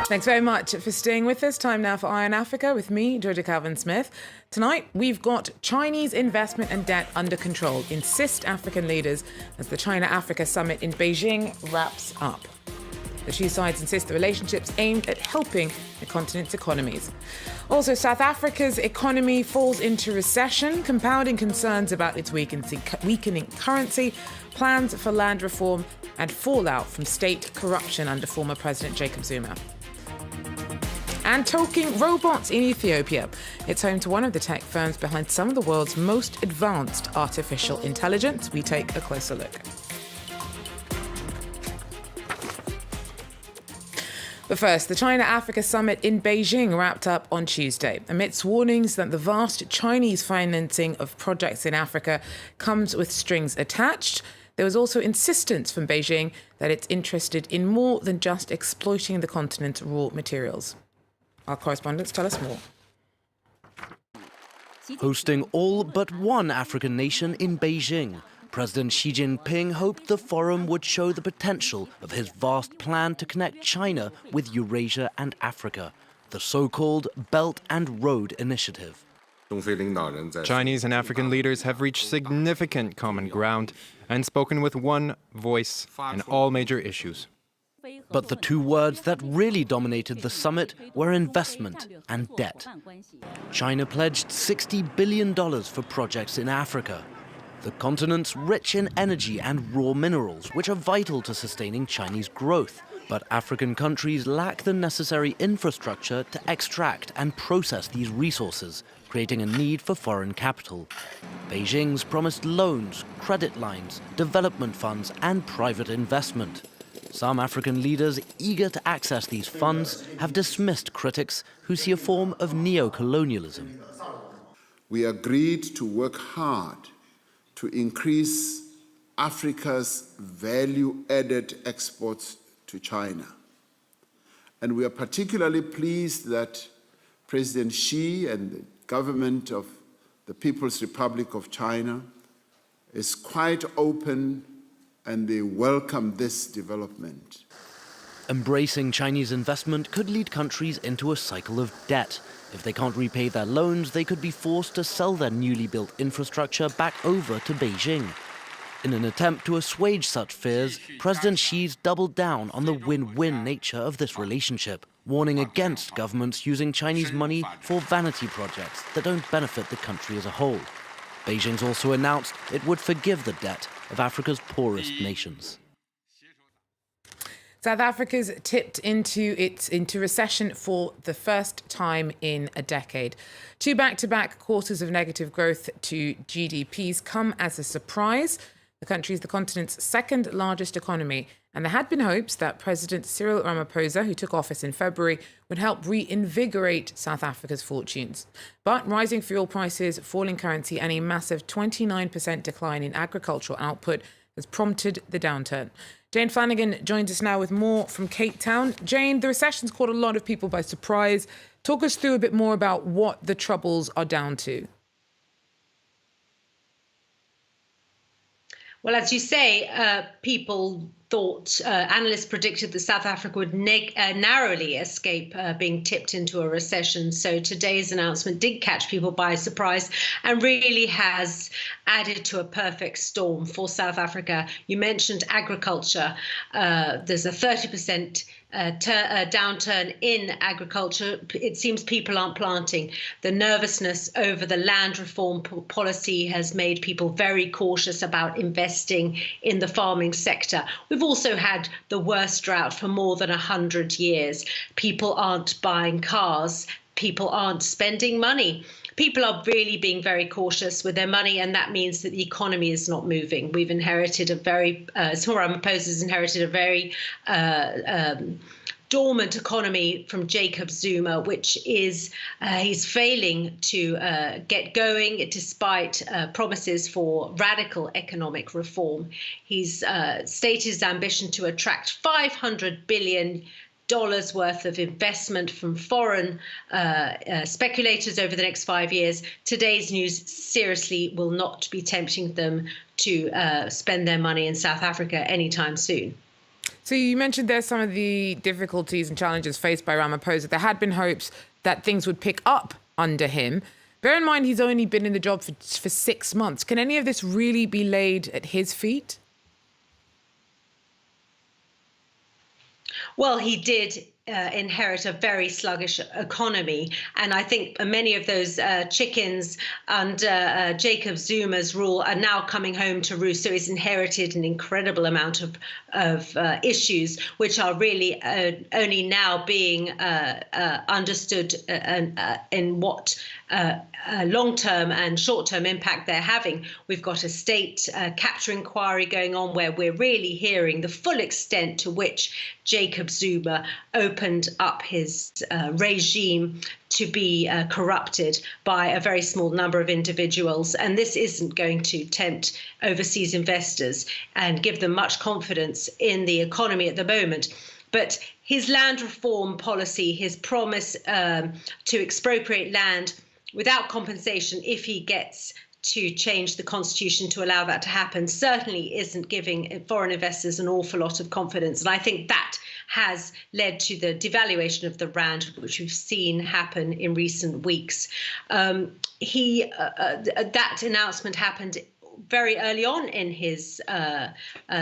Thanks very much for staying with us. Time now for Eye on Africa with me, Georgia Calvin-Smith. Tonight, we've got Chinese investment and debt under control, insist African leaders as the China-Africa summit in Beijing wraps up. The two sides insist the relationship's aimed at helping the continent's economies. Also, South Africa's economy falls into recession, compounding concerns about its weakening currency, plans for land reform, and fallout from state corruption under former President Jacob Zuma. And talking robots in Ethiopia. It's home to one of the tech firms behind some of the world's most advanced artificial intelligence. We take a closer look. But first, the China-Africa summit in Beijing wrapped up on Tuesday. Amidst warnings that the vast Chinese financing of projects in Africa comes with strings attached, there was also insistence from Beijing that it's interested in more than just exploiting the continent's raw materials. Our correspondents tell us more. Hosting all but one African nation in Beijing, President Xi Jinping hoped the forum would show the potential of his vast plan to connect China with Eurasia and Africa, the so-called Belt and Road Initiative. Chinese and African leaders have reached significant common ground and spoken with one voice on all major issues. But the two words that really dominated the summit were investment and debt. China pledged $60 billion for projects in Africa, the continent's rich in energy and raw minerals, which are vital to sustaining Chinese growth. But African countries lack the necessary infrastructure to extract and process these resources, creating a need for foreign capital. Beijing's promised loans, credit lines, development funds, and private investment. Some African leaders eager to access these funds have dismissed critics who see a form of neo-colonialism. We agreed to work hard to increase Africa's value-added exports to China. And we are particularly pleased that President Xi and the government of the People's Republic of China is quite open and they welcome this development. Embracing Chinese investment could lead countries into a cycle of debt. If they can't repay their loans, they could be forced to sell their newly built infrastructure back over to Beijing. In an attempt to assuage such fears, President Xi's doubled down on the win-win nature of this relationship, warning against governments using Chinese money for vanity projects that don't benefit the country as a whole. Beijing's also announced it would forgive the debt of Africa's poorest nations. South Africa's tipped into recession for the first time in a decade. Two back-to-back quarters of negative growth to GDPs come as a surprise. The country is the continent's second largest economy, and there had been hopes that President Cyril Ramaphosa, who took office in February, would help reinvigorate South Africa's fortunes. But rising fuel prices, falling currency, and a massive 29% decline in agricultural output has prompted the downturn. Jane Flanagan joins us now with more from Cape Town. Jane, the recession's caught a lot of people by surprise. Talk us through a bit more about what the troubles are down to. Well, as you say, people thought, analysts predicted that South Africa would narrowly escape being tipped into a recession. So today's announcement did catch people by surprise and really has added to a perfect storm for South Africa. You mentioned agriculture. There's a 30% downturn in agriculture. It seems people aren't planting. The nervousness over the land reform policy has made people very cautious about investing in the farming sector. We've also had the worst drought for more than 100 years. People aren't buying cars. People aren't spending money. People are really being very cautious with their money, and that means that the economy is not moving. We've inherited a very, Cyril Ramaphosa has inherited a very dormant economy from Jacob Zuma, which is he's failing to get going despite promises for radical economic reform. He's stated his ambition to attract $500 billion worth of investment from foreign speculators over the next 5 years. Today's news seriously will not be tempting them to spend their money in South Africa anytime soon. So you mentioned there's some of the difficulties and challenges faced by Ramaphosa. There had been hopes that things would pick up under him. Bear in mind, he's only been in the job for 6 months. Can any of this really be laid at his feet? Well, he did inherit a very sluggish economy. And I think many of those chickens under Jacob Zuma's rule are now coming home to roost. So he's inherited an incredible amount of issues, which are really only now being understood in what long-term and short-term impact they're having. We've got a state capture inquiry going on where we're really hearing the full extent to which Jacob Zuma opened up his regime to be corrupted by a very small number of individuals. And this isn't going to tempt overseas investors and give them much confidence in the economy at the moment. But his land reform policy, his promise to expropriate land without compensation if he gets to change the constitution to allow that to happen, certainly isn't giving foreign investors an awful lot of confidence. And I think that has led to the devaluation of the rand, which we've seen happen in recent weeks. That announcement happened very early on in his,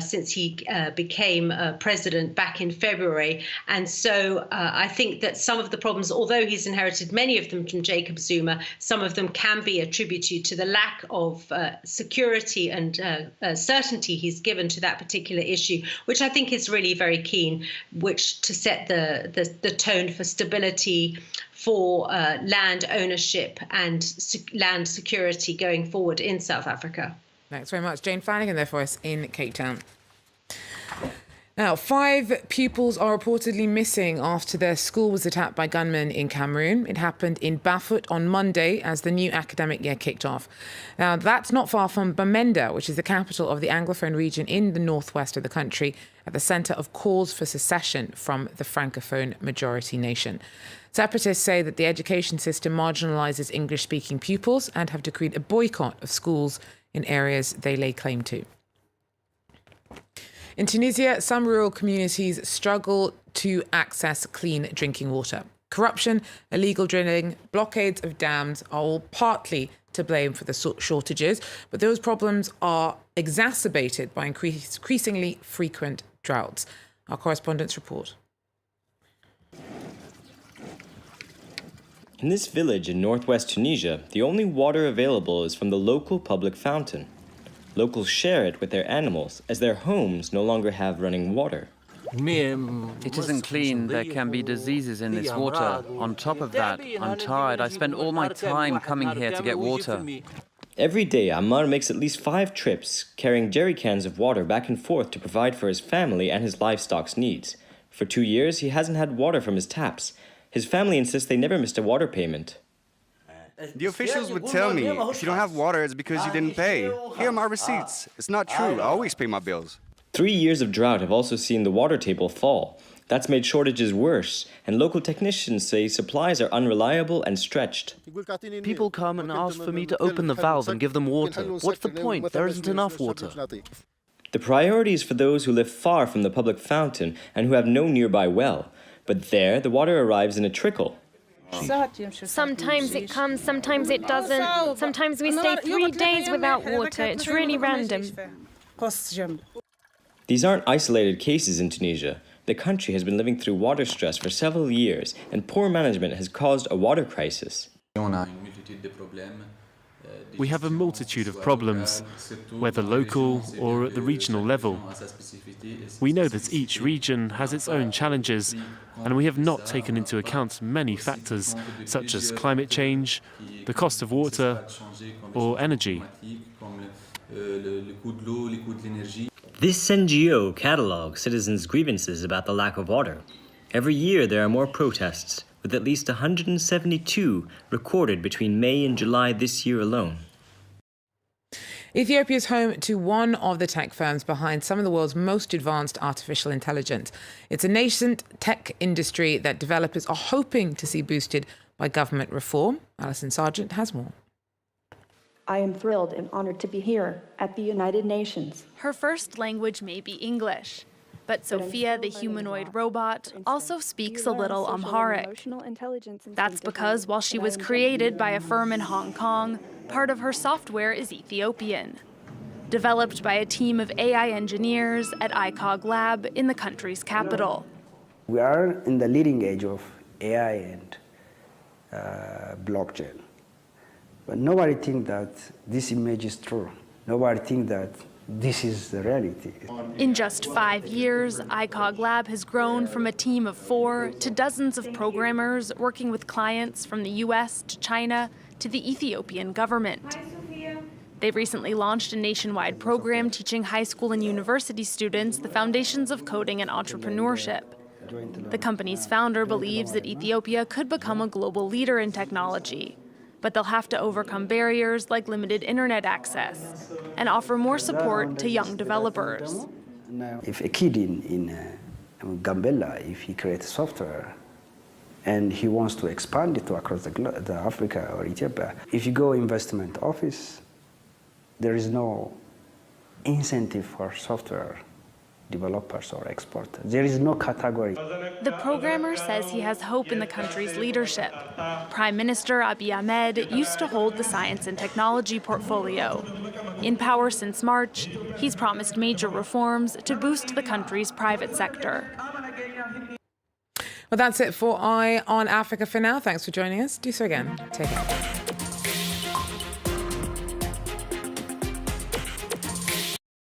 since he became president back in February. And so I think that some of the problems, although he's inherited many of them from Jacob Zuma, some of them can be attributed to the lack of security and certainty he's given to that particular issue, which I think is really very keen, which to set the tone for stability, for land ownership and land security going forward in South Africa. Thanks very much. Jane Flanagan there for us in Cape Town. Now, 5 pupils are reportedly missing after their school was attacked by gunmen in Cameroon. It happened in Bafut on Monday as the new academic year kicked off. Now, that's not far from Bamenda, which is the capital of the Anglophone region in the northwest of the country, at the centre of calls for secession from the Francophone majority nation. Separatists say that the education system marginalises English-speaking pupils and have decreed a boycott of schools in areas they lay claim to. In Tunisia, some rural communities struggle to access clean drinking water. Corruption, illegal drilling, blockades of dams are all partly to blame for the shortages, but those problems are exacerbated by increasingly frequent droughts. Our correspondents report. In this village in northwest Tunisia, the only water available is from the local public fountain. Locals share it with their animals, as their homes no longer have running water. It isn't clean. There can be diseases in this water. On top of that, I'm tired. I spend all my time coming here to get water. Every day, Ammar makes at least 5 trips, carrying jerry cans of water back and forth to provide for his family and his livestock's needs. For 2 years, he hasn't had water from his taps. His family insists they never missed a water payment. The officials would tell me, if you don't have water, it's because you didn't pay. Here are my receipts. It's not true. I always pay my bills. 3 years of drought have also seen the water table fall. That's made shortages worse, and local technicians say supplies are unreliable and stretched. People come and ask for me to open the valve and give them water. What's the point? There isn't enough water. The priority is for those who live far from the public fountain and who have no nearby well. But there, the water arrives in a trickle. Sometimes it comes, sometimes it doesn't. Sometimes we stay 3 days without water. It's really random. These aren't isolated cases in Tunisia. The country has been living through water stress for several years, and poor management has caused a water crisis. We have a multitude of problems, whether local or at the regional level. We know that each region has its own challenges, and we have not taken into account many factors, such as climate change, the cost of water, or energy. This NGO catalogues citizens' grievances about the lack of water. Every year there are more protests, with at least 172 recorded between May and July this year alone. Ethiopia is home to one of the tech firms behind some of the world's most advanced artificial intelligence. It's a nascent tech industry that developers are hoping to see boosted by government reform. Alison Sargent has more. I am thrilled and honored to be here at the United Nations. Her first language may be English. But Sophia, the humanoid robot, also speaks a little Amharic. That's because while she was created by a firm in Hong Kong, part of her software is Ethiopian. Developed by a team of AI engineers at ICOG Lab in the country's capital. We are in the leading edge of AI and blockchain. But nobody thinks that this image is true. Nobody thinks that this is the reality. In just 5 years, ICOG Lab has grown from a team of 4 to dozens of programmers working with clients from the US to China to the Ethiopian government. They've recently launched a nationwide program teaching high school and university students the foundations of coding and entrepreneurship. The company's founder believes that Ethiopia could become a global leader in technology, but they'll have to overcome barriers like limited internet access and offer more support to young developers. If a kid in Gambella, if he creates software and he wants to expand it to across the Africa or Ethiopia, if you go investment office, there is no incentive for software developers or exporters. There is no category. The programmer says he has hope in the country's leadership. Prime Minister Abiy Ahmed used to hold the science and technology portfolio. In power since March, he's promised major reforms to boost the country's private sector. Well, that's it for Eye on Africa for now. Thanks for joining us. Do so again. Take care.